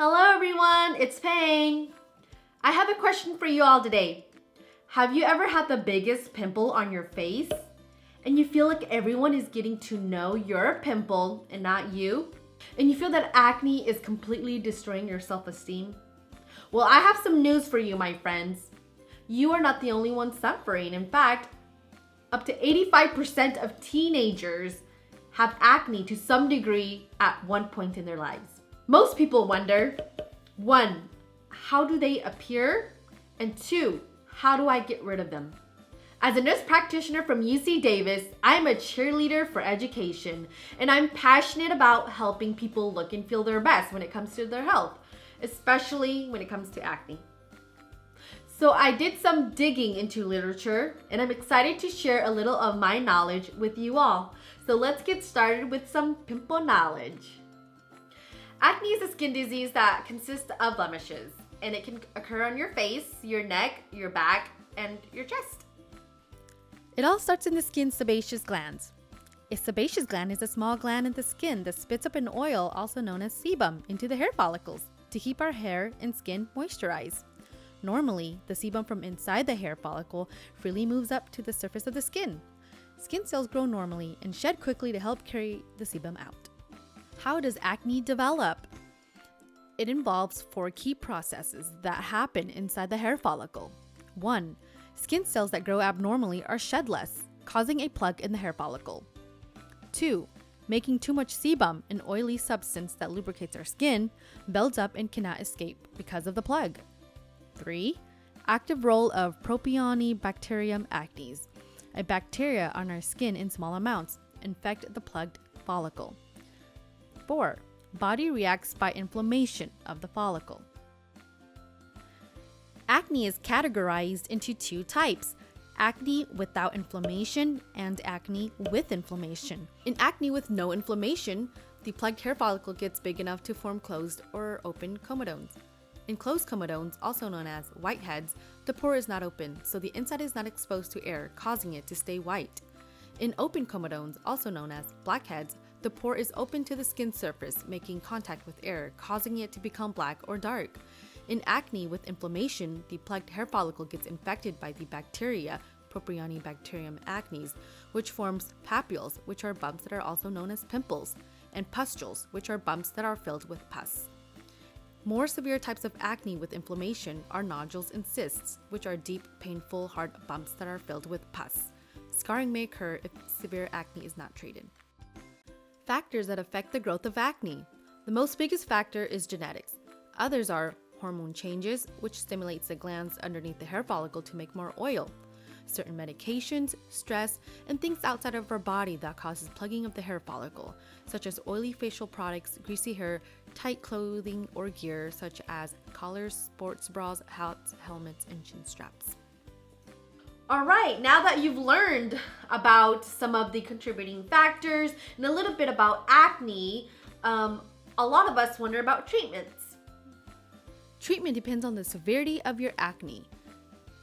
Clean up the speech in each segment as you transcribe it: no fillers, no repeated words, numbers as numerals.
Hello everyone, it's Pang. I have a question for you all today. Have you ever had the biggest pimple on your face and you feel like everyone is getting to know you're a pimple and not you? And you feel that acne is completely destroying your self-esteem? Well, I have some news for you, my friends. You are not the only one suffering. In fact, up to 85% of teenagers have acne to some degree at one point in their lives. Most people wonder, 1, how do they appear? And 2, how do I get rid of them? As a nurse practitioner from UC Davis, I'm a cheerleader for education, and I'm passionate about helping people look and feel their best when it comes to their health, especially when it comes to acne. So I did some digging into literature, and I'm excited to share a little of my knowledge with you all. So let's get started with some pimple knowledge. Acne is a skin disease that consists of blemishes, and it can occur on your face, your neck, your back, and your chest. It all starts in the skin's sebaceous glands. A sebaceous gland is a small gland in the skin that spits up an oil, also known as sebum, into the hair follicles to keep our hair and skin moisturized. Normally, the sebum from inside the hair follicle freely moves up to the surface of the skin. Skin cells grow normally and shed quickly to help carry the sebum out. How does acne develop? It involves 4 key processes that happen inside the hair follicle. 1. Skin cells that grow abnormally are shed less, causing a plug in the hair follicle. 2. Making too much sebum, an oily substance that lubricates our skin, builds up and cannot escape because of the plug. 3. Active role of Propionibacterium acnes, a bacteria on our skin in small amounts, infect the plugged follicle. 4. Body reacts by inflammation of the follicle. Acne is categorized into 2 types: acne without inflammation and acne with inflammation. In acne with no inflammation, the plugged hair follicle gets big enough to form closed or open comedones. In closed comedones, also known as whiteheads, the pore is not open, so the inside is not exposed to air, causing it to stay white. In open comedones, also known as blackheads, the pore is open to the skin surface, making contact with air, causing it to become black or dark. In acne with inflammation, the plugged hair follicle gets infected by the bacteria Propionibacterium acnes, which forms papules, which are bumps that are also known as pimples, and pustules, which are bumps that are filled with pus. More severe types of acne with inflammation are nodules and cysts, which are deep, painful, hard bumps that are filled with pus. Scarring may occur if severe acne is not treated. Factors that affect the growth of acne. The most biggest factor is genetics. Others are hormone changes, which stimulates the glands underneath the hair follicle to make more oil. Certain medications, stress, and things outside of our body that causes plugging of the hair follicle, such as oily facial products, greasy hair, tight clothing or gear such as collars, sports bras, hats, helmets, and chin straps. All right, now that you've learned about some of the contributing factors and a little bit about acne, a lot of us wonder about treatments. Treatment depends on the severity of your acne.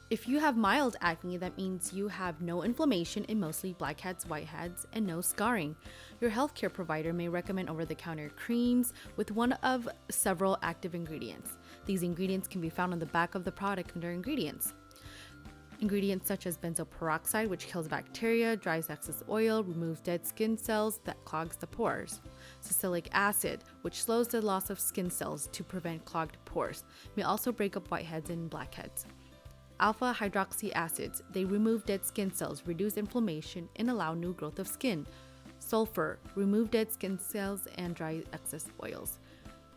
If you have mild acne, that means you have no inflammation in mostly blackheads, whiteheads, and no scarring. Your healthcare provider may recommend over-the-counter creams with one of several active ingredients. These ingredients can be found on the back of the product under ingredients. Ingredients such as benzoyl peroxide, which kills bacteria, dries excess oil, removes dead skin cells that clogs the pores. Salicylic acid, which slows the loss of skin cells to prevent clogged pores, may also break up whiteheads and blackheads. Alpha hydroxy acids, they remove dead skin cells, reduce inflammation, and allow new growth of skin. Sulfur, remove dead skin cells and dry excess oils.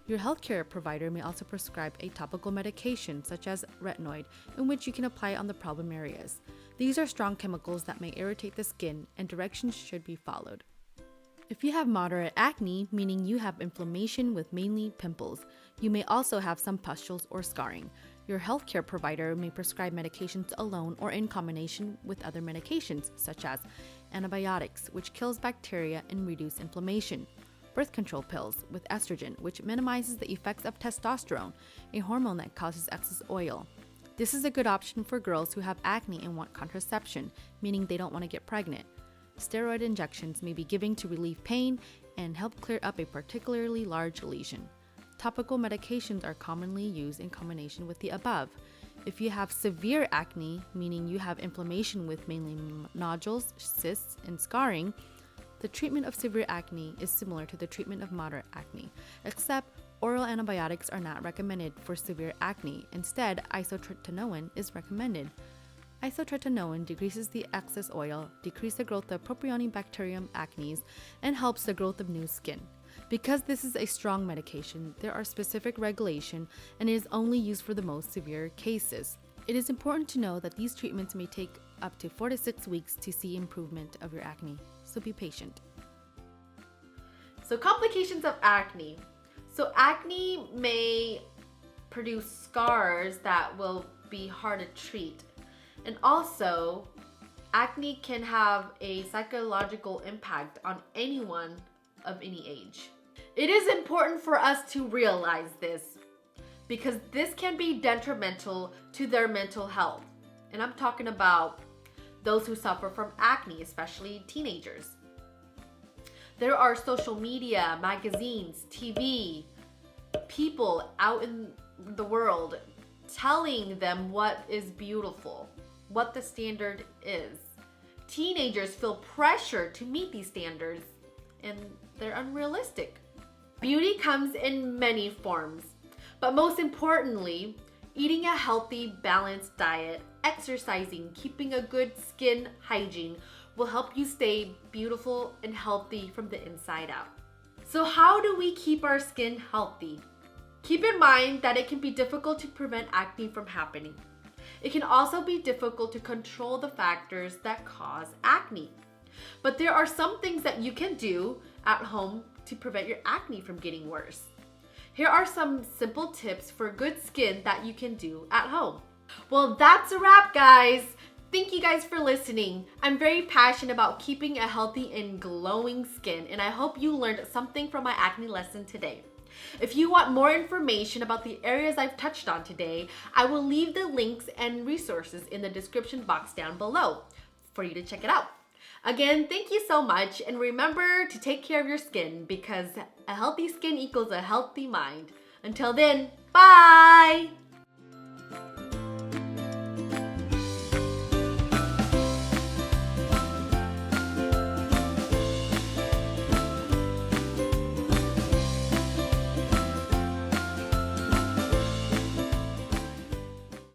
Your healthcare provider may also prescribe a topical medication such as retinoid, in which you can apply on the problem areas. These are strong chemicals that may irritate the skin, and directions should be followed. If you have moderate acne, meaning you have inflammation with mainly pimples, you may also have some pustules or scarring. Your healthcare provider may prescribe medications alone or in combination with other medications, such as antibiotics, which kills bacteria and reduce inflammation. Birth control pills with estrogen, which minimizes the effects of testosterone, a hormone that causes excess oil. This is a good option for girls who have acne and want contraception, meaning they don't want to get pregnant. Steroid injections may be given to relieve pain and help clear up a particularly large lesion. Topical medications are commonly used in combination with the above. If you have severe acne, meaning you have inflammation with mainly nodules, cysts, and scarring, the treatment of severe acne is similar to the treatment of moderate acne, except oral antibiotics are not recommended for severe acne. Instead, isotretinoin is recommended. Isotretinoin decreases the excess oil, decreases the growth of Propionibacterium acnes, and helps the growth of new skin. Because this is a strong medication, there are specific regulations and it is only used for the most severe cases. It is important to know that these treatments may take up to 4 to 6 weeks to see improvement of your acne, so be patient. So complications of acne. So acne may produce scars that will be hard to treat. And also, acne can have a psychological impact on anyone of any age. It is important for us to realize this because this can be detrimental to their mental health. And I'm talking about those who suffer from acne, especially teenagers. There are social media, magazines, TV, people out in the world telling them what is beautiful, what the standard is. Teenagers feel pressure to meet these standards and they're unrealistic. Beauty comes in many forms, but most importantly, eating a healthy, balanced diet, exercising, keeping a good skin hygiene will help you stay beautiful and healthy from the inside out. So how do we keep our skin healthy? Keep in mind that it can be difficult to prevent acne from happening. It can also be difficult to control the factors that cause acne. But there are some things that you can do at home to prevent your acne from getting worse. Here are some simple tips for good skin that you can do at home. Well, that's a wrap, guys. Thank you guys for listening. I'm very passionate about keeping a healthy and glowing skin, and I hope you learned something from my acne lesson today. If you want more information about the areas I've touched on today, I will leave the links and resources in the description box down below for you to check it out. Again, thank you so much, and remember to take care of your skin because a healthy skin equals a healthy mind. Until then, bye!